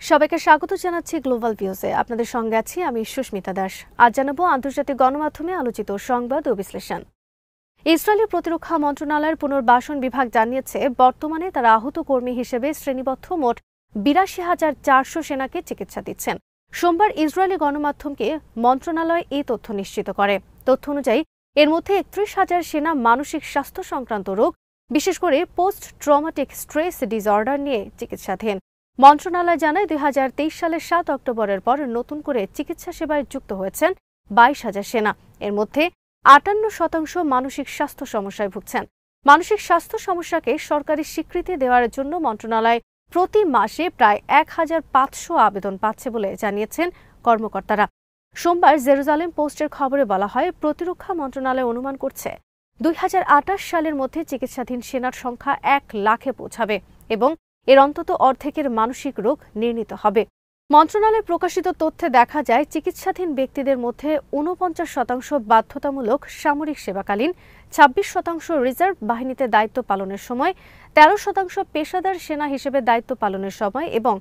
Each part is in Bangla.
সবাইকে স্বাগত জানাচ্ছি গ্লোবাল ভিউজে। আপনাদের সঙ্গে আছি আমি সুস্মিতা দাস। আজ জানাবো আন্তর্জাতিক গণমাধ্যমে আলোচিত সংবাদ ও বিশ্লেষণ। ইসরায়েলের প্রতিরক্ষা মন্ত্রণালয়ের পুনর্বাসন বিভাগ জানিয়েছে, বর্তমানে তারা আহত কর্মী হিসেবে শ্রেণীবদ্ধ মোট ৮২,৪০০ সেনাকে চিকিৎসা দিচ্ছেন। সোমবার ইসরায়েলি গণমাধ্যমকে মন্ত্রণালয় এই তথ্য নিশ্চিত করে। তথ্য অনুযায়ী এর মধ্যে ৩১,০০০ সেনা মানসিক স্বাস্থ্য সংক্রান্ত রোগ, বিশেষ করে পোস্ট ট্রমাটিক স্ট্রেস ডিসঅর্ডার নিয়ে চিকিৎসাধীন। মন্ত্রণালয় জানায়, ২০২৩ সালের ৭ অক্টোবরের পর নতুন করে চিকিৎসা সেবায় যুক্ত হয়েছেন ২২,০০০ সেনা। এর মধ্যে ৫৮% মানসিক স্বাস্থ্য সমস্যায় ভুগছেন। মানসিক স্বাস্থ্য সমস্যাকে সরকারি স্বীকৃতি দেওয়ার জন্য মন্ত্রণালয় প্রতি মাসে প্রায় ১,৫০০ আবেদন পাচ্ছে বলে জানিয়েছেন কর্মকর্তারা। সোমবার জেরুজালেম পোস্টের খবরে বলা হয়, প্রতিরক্ষা মন্ত্রণালয় অনুমান করছে ২০২৮ সালের মধ্যে চিকিৎসাধীন সেনার সংখ্যা ১ লাখে পৌঁছাবে এবং এর অন্তত অর্ধেকের মানসিক রোগ নির্ণীত হবে। মন্ত্রণালয়ে প্রকাশিত তথ্যে দেখা যায়, চিকিৎসাধীন ব্যক্তিদের মধ্যে ৪৯% বাধ্যতামূলক সামরিক সেবাকালীন, ২৬% রিজার্ভ বাহিনীতে দায়িত্ব পালনের সময়, ১৩% পেশাদার সেনা হিসেবে দায়িত্ব পালনের সময় এবং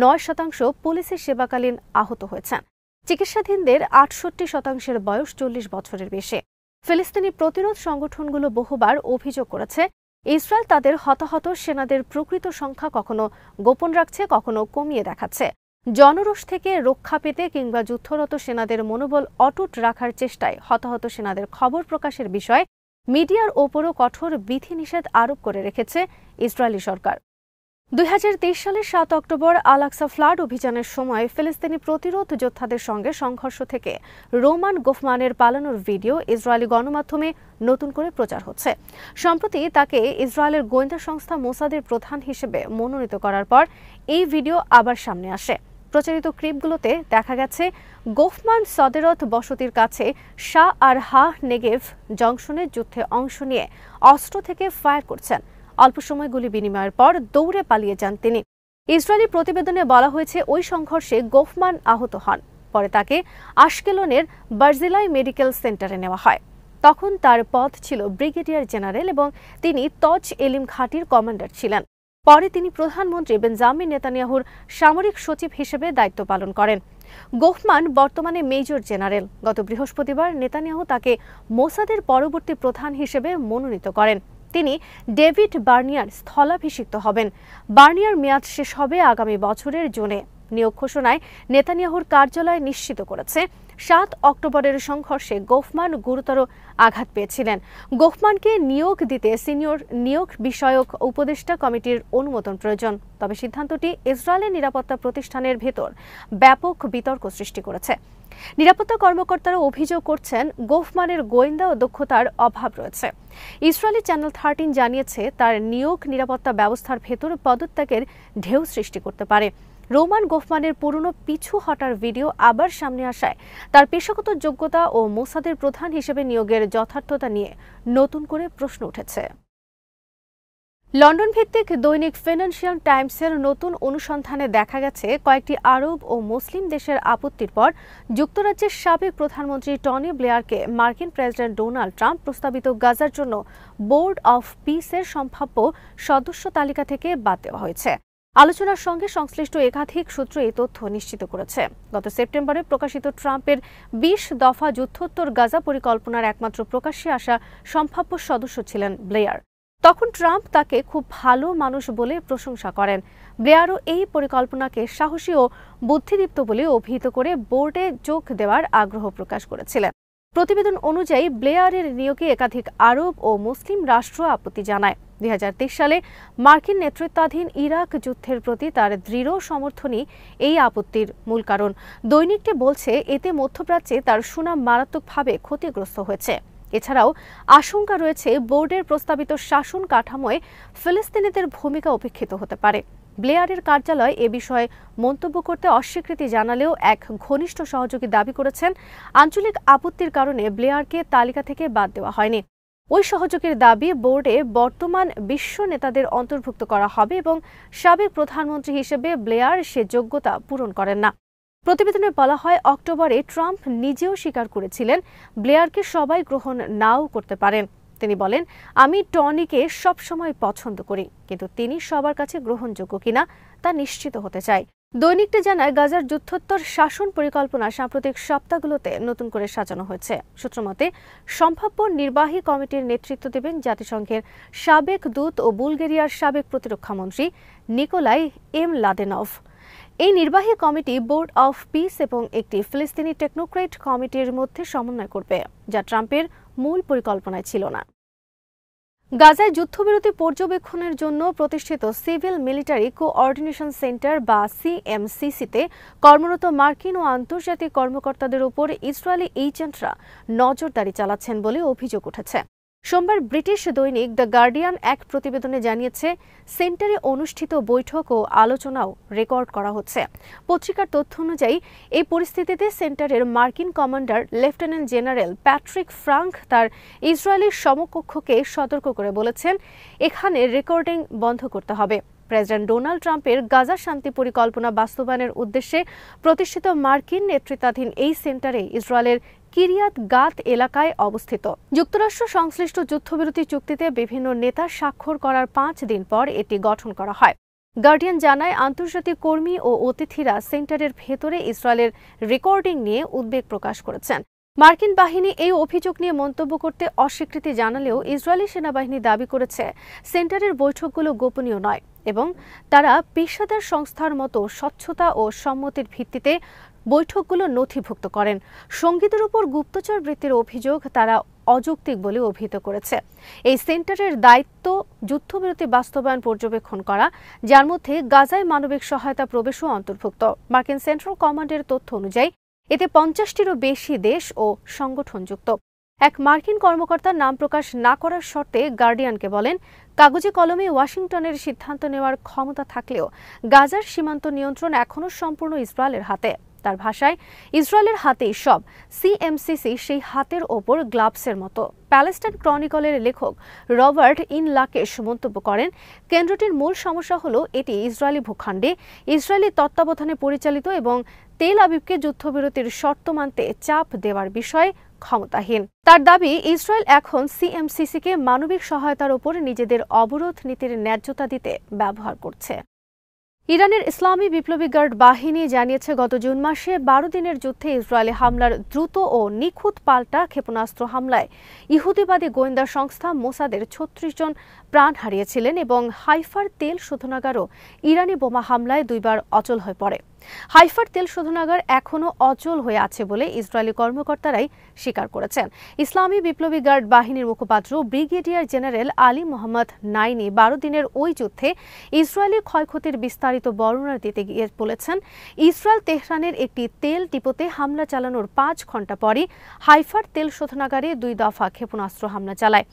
৯% পুলিশের সেবাকালীন আহত হয়েছেন। চিকিৎসাধীনদের ৬৮% বয়স ৪০ বছরের বেশি। ফিলিস্তিনি প্রতিরোধ সংগঠনগুলো বহুবার অভিযোগ করেছে, ইসরায়েল তাদের হতাহত সেনাদের প্রকৃত সংখ্যা কখনো গোপন রাখছে, কখনো কমিয়ে দেখাচ্ছে। জনরোষ থেকে রক্ষা পেতে কিংবা যুদ্ধরত সেনাদের মনোবল অটুট রাখার চেষ্টায় হতাহত সেনাদের খবর প্রকাশের বিষয়ে মিডিয়ার ওপরও কঠোর বিধিনিষেধ আরোপ করে রেখেছে ইসরায়েলি সরকার। ২০২৩ সালের ৭ অক্টোবর আল-আকসা ফ্লাড অভিযানের সময় ফিলিস্তিনি প্রতিরোধ যোদ্ধাদের সঙ্গে সংঘর্ষ থেকে রোমান গোফমানের পালানোর ভিডিও ইসরায়েলি গণমাধ্যমে নতুন করে প্রচার হচ্ছে। সম্প্রতি তাকে ইসরায়েলের গোয়েন্দা সংস্থা মোসাদের প্রধান হিসেবে মনোনীত করার পর এই ভিডিও আবার সামনে আসে। প্রচারিত ক্লিপগুলোতে দেখা গেছে, গোফমান সদেরত বসতির কাছে শাহ আর হাহ নেগেভ জংশনে যুদ্ধে অংশ নিয়ে অস্ত্র থেকে ফায়ার করছেন। অল্প সময় গুলি বিনিময়ের পর দৌড়ে পালিয়ে যান তিনি। ইসরায়েলি প্রতিবেদনে বলা হয়েছে, ওই সংঘর্ষে গোফমান আহত হন। পরে তাকে আশকেলনের বার্জিলাই মেডিকেল সেন্টারে নেওয়া হয়। তখন তার পদ ছিল ব্রিগেডিয়ার জেনারেল এবং তিনি তজ এলিম ঘাঁটির কমান্ডার ছিলেন। পরে তিনি প্রধানমন্ত্রী বেঞ্জামিন নেতানিয়াহুর সামরিক সচিব হিসেবে দায়িত্ব পালন করেন। গোফমান বর্তমানে মেজর জেনারেল। গত বৃহস্পতিবার নেতানিয়াহু তাকে মোসাদের পরবর্তী প্রধান হিসেবে মনোনীত করেন। তিনি ডেভিড বার্নিয়ার স্থলাভিষিক্ত হবেন। বার্নিয়ার মেয়াদ শেষ হবে আগামী বছরের জুনে। নিয়োগ ঘোষণায় নেতানিয়াহুর কার্যালয় নিশ্চিত করেছে, ৭ অক্টোবরের সংঘর্ষে গোফমান গুরুতর আঘাত পেয়েছিলেন। গোফমানকে নিয়োগ দিতে সিনিয়র নিয়োগ বিষয়ক উপদেষ্টা কমিটির অনুমোদন প্রয়োজন। তবে সিদ্ধান্তটি ইসরায়েলের নিরাপত্তা প্রতিষ্ঠানের ভেতর ব্যাপক বিতর্ক সৃষ্টি করেছে। নিরাপত্তা কর্মকর্তারা অভিযোগ করছেন, গোফমানের গোয়েন্দা ও দক্ষতার অভাব রয়েছে। ইসরায়েলি চ্যানেল 13 জানিয়েছে, তার নিয়োগ নিরাপত্তা ব্যবস্থার ভেতর পদত্যাগের ঢেউ সৃষ্টি করতে পারে। রোমান গোফমানের পুরনো পিছু হটার ভিডিও আবার সামনে আসায় তার পেশাগত যোগ্যতা ও মোসাদের প্রধান হিসেবে নিয়োগের যথার্থতা নিয়ে নতুন করে প্রশ্ন উঠেছে। লন্ডন ভিত্তিক দৈনিক ফিনান্সিয়াল টাইমসের নতুন অনুসন্ধানে দেখা গেছে, কয়েকটি আরব ও মুসলিম দেশের আপত্তির পর যুক্তরাজ্যের সাবেক প্রধানমন্ত্রী টনি ব্লেয়ারকে মার্কিন প্রেসিডেন্ট ডোনাল্ড ট্রাম্প প্রস্তাবিত গাজার জন্য বোর্ড অফ পিসের সম্ভাব্য সদস্য তালিকা থেকে বাদ দেওয়া হয়েছে। আলোচনার সঙ্গে সংশ্লিষ্ট একাধিক সূত্র এই তথ্য নিশ্চিত করেছে। গত সেপ্টেম্বরে প্রকাশিত ট্রাম্পের ২০ দফা যুদ্ধোত্তর গাজা পরিকল্পনার একমাত্র প্রকাশ্যে আসা সম্ভাব্য সদস্য ছিলেন ব্লেয়ার। তখন ট্রাম্প তাকে খুব ভালো মানুষ বলে প্রশংসা করেন। ব্লেয়ারও এই পরিকল্পনাকে সাহসী ও বুদ্ধিদীপ্ত বলে অভিহিত করে বোর্ডে যোগ দেওয়ার আগ্রহ প্রকাশ করেছিলেন। প্রতিবেদন অনুযায়ী ব্লেয়ারের নিয়োগে একাধিক আরব ও মুসলিম রাষ্ট্র আপত্তি জানায়। ২০২৩ সালে মার্কিন নেতৃত্বাধীন ইরাক যুদ্ধের প্রতি তার দৃঢ় সমর্থনই এই আপত্তির মূল কারণ। দৈনিকটি বলছে, এতে মধ্যপ্রাচ্যে তার সুনাম মারাত্মকভাবে ক্ষতিগ্রস্ত হয়েছে। এছাড়াও আশঙ্কা রয়েছে, বোর্ডের প্রস্তাবিত শাসন কাঠামোয় ফিলিস্তিনিদের ভূমিকা উপেক্ষিত হতে পারে। ব্লেয়ারের কার্যালয় এ বিষয়ে মন্তব্য করতে অস্বীকৃতি জানালেও এক ঘনিষ্ঠ সহযোগী দাবি করেছেন, আঞ্চলিক আপত্তির কারণে ব্লেয়ারকে তালিকা থেকে বাদ দেওয়া হয়নি। ওই সহযোগীর দাবি, বোর্ডে বর্তমান বিশ্ব নেতাদের অন্তর্ভুক্ত করা হবে এবং সাবেক প্রধানমন্ত্রী হিসেবে ব্লেয়ার সে যোগ্যতা পূরণ করেন না। প্রতিবেদনে বলা হয়, অক্টোবরে ট্রাম্প নিজেও স্বীকার করেছিলেন, ব্লেয়ারকে সবাই গ্রহণ নাও করতে পারেন। তিনি বলেন, আমি টনিকে সবসময় পছন্দ করি, কিন্তু তিনি সবার কাছে গ্রহণযোগ্য কিনা তা নিশ্চিত হতে চাই। দৈনিকটি জানায়, গাজার যুদ্ধোত্তর শাসন পরিকল্পনা সাম্প্রতিক সপ্তাহগুলোতে নতুন করে সাজানো হয়েছে। সূত্রমতে, সম্ভাব্য নির্বাহী কমিটির নেতৃত্ব দেবেন জাতিসংঘের সাবেক দূত ও বুলগেরিয়ার সাবেক প্রতিরক্ষামন্ত্রী নিকোলাই এমলাদেনভ। এই নির্বাহী কমিটি বোর্ড অফ পিস এবং একটি ফিলিস্তিনি টেকনোক্রেট কমিটির মধ্যে সমন্বয় করবে, যা ট্রাম্পের মূল পরিকল্পনায় ছিল না। গাজায় যুদ্ধবিরতি পর্যবেক্ষণের জন্য প্রতিষ্ঠিত সিভিল মিলিটারি কোঅর্ডিনেশন সেন্টার বা সিএমসিসিতে কর্মরত মার্কিন ও আন্তর্জাতিক কর্মকর্তাদের উপর ইসরায়েলি এজেন্টরা নজরদারি চালাচ্ছেন বলে অভিযোগ উঠেছে। সোমবার ব্রিটিশ দৈনিক দ্য গার্ডিয়ান এক প্রতিবেদনে জানিয়েছে, সেন্টারে অনুষ্ঠিত বৈঠক ও আলোচনাও রেকর্ড করা হচ্ছে। পত্রিকার তথ্য অনুযায়ী এই পরিস্থিতিতে সেন্টারের মার্কিন commander lieutenant general Patrick Frank তার ইসরায়েলি সমকক্ষকে সতর্ক করে বলেছেন, এখানে রেকর্ডিং বন্ধ করতে হবে। প্রেসিডেন্ট ডোনাল্ড ট্রাম্পের গাজা শান্তি পরিকল্পনা বাস্তবায়নের উদ্দেশ্যে প্রতিষ্ঠিত মার্কিন নেতৃত্বাধীন এই সেন্টারে ইসরায়েলের কিরিয়াত গাত এলাকায় অবস্থিত। যুক্তরাষ্ট্র সংশ্লিষ্ট যুদ্ধবিরতি চুক্তিতে বিভিন্ন নেতা স্বাক্ষর করার 5 দিন পর এটি গঠন করা হয়। গার্ডিয়ান জানায়, আন্তর্জাতিক কর্মী ও অতিথিরা সেন্টারের ভেতরে ইসরায়েলের রেকর্ডিং নিয়ে উদ্বেগ প্রকাশ করেছেন। মার্কিন বাহিনী এই অভিযোগ নিয়ে মন্তব্য করতে অস্বীকৃতি জানালেও ইসরায়েলি সেনাবাহিনী দাবি করেছে সেন্টারের বৈঠকগুলো গোপনীয় নয় এবং তারা পেশাদার সংস্থার মতো স্বচ্ছতা ও সম্মতির ভিত্তিতে বৈঠকগুলো নথিভুক্ত করেন। সঙ্গীদের উপর গুপ্তচর বৃত্তির অভিযোগ তারা অযৌক্তিক বলে অভিহিত করেছে। এই সেন্টারের দায়িত্ব যুদ্ধবিরতি বাস্তবায়ন পর্যবেক্ষণ করা, যার মধ্যে গাজায় মানবিক সহায়তা প্রবেশও অন্তর্ভুক্ত। মার্কিন সেন্ট্রাল কমান্ডের তথ্য অনুযায়ী এতে 50টিরও বেশি দেশ ও সংগঠন যুক্ত। এক মার্কিন কর্মকর্তা নাম প্রকাশ না করার শর্তে গার্ডিয়ানকে বলেন, কাগজে কলমে ওয়াশিংটনের সিদ্ধান্ত নেওয়ার ক্ষমতা থাকলেও গাজার সীমান্ত নিয়ন্ত্রণ এখনও সম্পূর্ণ ইসরায়েলের হাতে। তার ভাষায়, ইসরায়েলের হাতেই সব। সিএমসিসি সেই হাতের ওপর গ্লাভসের মতো। প্যালেস্টাইন ক্রনিকলের লেখক রবার্ট ইনলাকেশ মন্তব্য করেন, কেন্দ্রটির মূল সমস্যা হল এটি ইসরায়েলি ভূখণ্ডে ইসরায়েলি তত্ত্বাবধানে পরিচালিত এবং তেল আবিবকে যুদ্ধবিরতির শর্ত মানতে চাপ দেওয়ার বিষয়ে ক্ষমতাহীন। তার দাবি, ইসরায়েল এখন সিএমসিসিকে মানবিক সহায়তার ওপর নিজেদের অবরোধ নীতির ন্যায্যতা দিতে ব্যবহার করছে। ইরানের ইসলামী বিপ্লবী গার্ড বাহিনী জানিয়েছে, গত জুন মাসে 12 দিনের যুদ্ধে ইসরায়েলি হামলার দ্রুত ও নিখুঁত পাল্টা ক্ষেপণাস্ত্র হামলায় ইহুদিবাদী গোয়েন্দা সংস্থা মোসাদের 36 জন প্রাণ হারিয়েছিলেন এবং হাইফার তেল শোধনাগারও ইরানি বোমা হামলায় 2 বার অচল হয়ে পড়ে। হাইফার তেল শোধনাগার এখনও অচল হয়ে আছে বলে ইসরায়েলি কর্মকর্তারাই স্বীকার করেছেন। ইসলামী বিপ্লবী গার্ড বাহিনীর মুখপাত্র ব্রিগেডিয়ার জেনারেল আলী মোহাম্মদ নাইনি 12 দিনের ওই যুদ্ধে ইসরায়েলি ক্ষয়ক্ষতির বিস্তারিত বর্ণনা দিতে গিয়ে বলেছেন, ইসরায়েল তেহরানের একটি তেল ডিপোতে হামলা চালানোর 5 ঘণ্টা পরই হাইফার তেল শোধনাগারে 2 দফা ক্ষেপণাস্ত্র হামলা চালায়।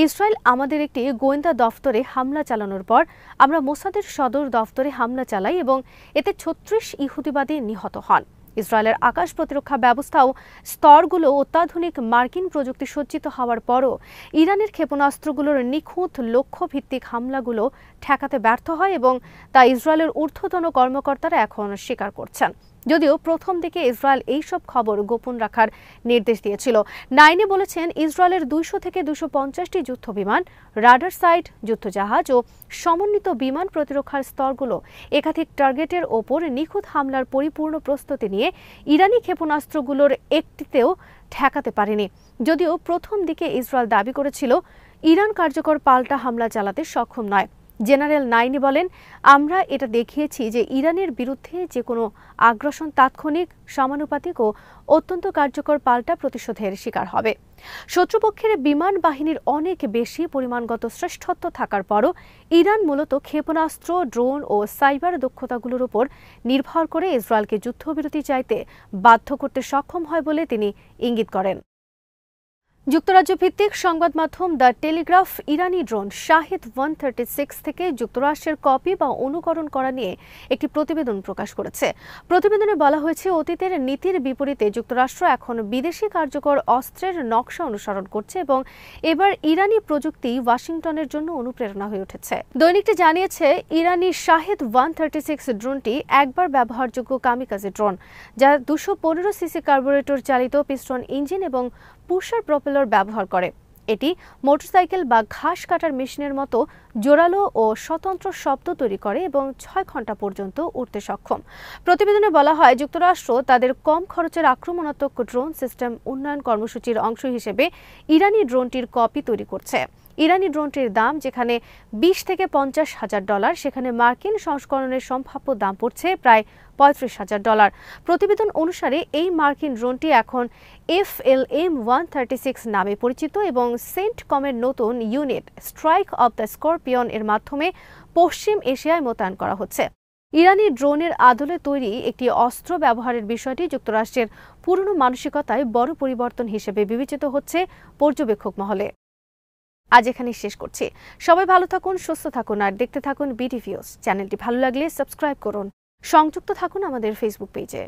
ইসরায়েল আমাদের একটি গোয়েন্দা দফতরে হামলা চালানোর পর আমরা মোসাদের সদর দফতরে হামলা চালাই এবং এতে 36 ইহুদিবাদী নিহত হন। ইসরায়েলের আকাশ প্রতিরক্ষা ব্যবস্থাও স্তরগুলো অত্যাধুনিক মার্কিন প্রযুক্তি সজ্জিত হওয়ার পরও ইরানের ক্ষেপণাস্ত্রগুলোর নিখুঁত লক্ষ্যভিত্তিক হামলাগুলো ঠেকাতে ব্যর্থ হয় এবং তা ইসরায়েলের ঊর্ধ্বতন কর্মকর্তারা এখন স্বীকার করছেন। যদিও প্রথম দিকে ইসরায়েল এইসব খবর গোপন রাখার নির্দেশ দিয়েছিল। নাইনি বলেছেন, ইসরায়েলের 200 থেকে 250টি যুদ্ধবিমান, রাডার সাইট, যুদ্ধজাহাজ ও সমন্বিত বিমান প্রতিরক্ষার স্তরগুলো একাধিক টার্গেটের ওপর নিখুঁত হামলার পরিপূর্ণ প্রস্তুতি নিয়ে ইরানি ক্ষেপণাস্ত্রগুলোর একটিতেও ঠেকাতে পারেনি। যদিও প্রথম দিকে ইসরায়েল দাবি করেছিল, ইরান কার্যকর পাল্টা হামলা চালাতে সক্ষম নয়। জেনারেল নাইনি বলেন, আমরা এটা দেখিয়েছি যে ইরানের বিরুদ্ধে যে কোনো আগ্রাসন তাৎক্ষণিক, সমানুপাতিক ও অত্যন্ত কার্যকর পাল্টা প্রতিশোধের শিকার হবে। শত্রুপক্ষের বিমান বাহিনীর অনেক বেশি পরিমাণগত শ্রেষ্ঠত্ব থাকার পরও ইরান মূলত ক্ষেপণাস্ত্র, ড্রোন ও সাইবার দক্ষতাগুলোর উপর নির্ভর করে ইসরায়েলকে যুদ্ধবিরতি চাইতে বাধ্য করতে সক্ষম হয় বলে তিনি ইঙ্গিত করেন। যুক্তরাজ্য ভিত্তিক সংবাদ মাধ্যম the Telegraph Irani drone Shahid 136 থেকে যুক্তরাষ্ট্রের কপি বা অনুকরণ করা নিয়ে একটি প্রতিবেদন প্রকাশ করেছে। প্রতিবেদনে বলা হয়েছে, অতীতের নীতির বিপরীতে যুক্তরাষ্ট্র এখন বিদেশি কার্যকর অস্ত্রের নকশা অনুসরণ করছে এবং এবার ইরানি প্রযুক্তি ওয়াশিংটনের জন্য অনুপ্রেরণা হয়ে উঠেছে। দৈনিকটি জানিয়েছে, ইরানি শাহিদ 136 ড্রোনটি একবার ব্যবহারযোগ্য কামিকাজে ড্রোন, যা 215 সিসি কার্বোরেটর চালিত পিস্টন ইঞ্জিন এবং পুশার প্রপেলর ব্যবহার করে। এটি মোটরসাইকেল বা ঘাস কাটার মেশিনের মতো জোরালো ও স্বতন্ত্র শব্দ তৈরি করে এবং 6 ঘন্টা পর্যন্ত উড়তে সক্ষম। প্রতিবেদনে বলা হয়, যুক্তরাষ্ট্র তাদের কম খরচের আক্রমণাত্মক ড্রোন সিস্টেম উন্নয়ন কর্মসূচির অংশ হিসেবে ইরানি ড্রোনটির কপি তৈরি করছে। ইরানি ড্রোনটির দাম যেখানে 20 থেকে $50,000, সেখানে মার্কিন সংস্করণের সম্ভাব্য দাম পড়ছে প্রায় $35,000। প্রতিবেদন অনুসারে এই মার্কিন ড্রোনটি এখন FLM-136 নামে পরিচিত এবং সেন্টকমের নতুন unit strike of the scorpion এর মাধ্যমে পশ্চিম এশিয়ায় মোতায়েন করা হচ্ছে। ইরানি ড্রোনের আদলে তৈরি একটি অস্ত্র ব্যবহারের বিষয়টি যুক্তরাষ্ট্রের পুরনো মানসিকতায় বড় পরিবর্তন হিসেবে বিবেচিত হচ্ছে পর্যবেক্ষক মহলে। আজ এখানে শেষ করছি। সবাই ভালো থাকুন, সুস্থ থাকুন আর দেখতে থাকুন বিডি ভিউজ। চ্যানেলটি ভালো লাগলে সাবস্ক্রাইব করুন। সংযুক্ত থাকুন আমাদের ফেসবুক পেজে।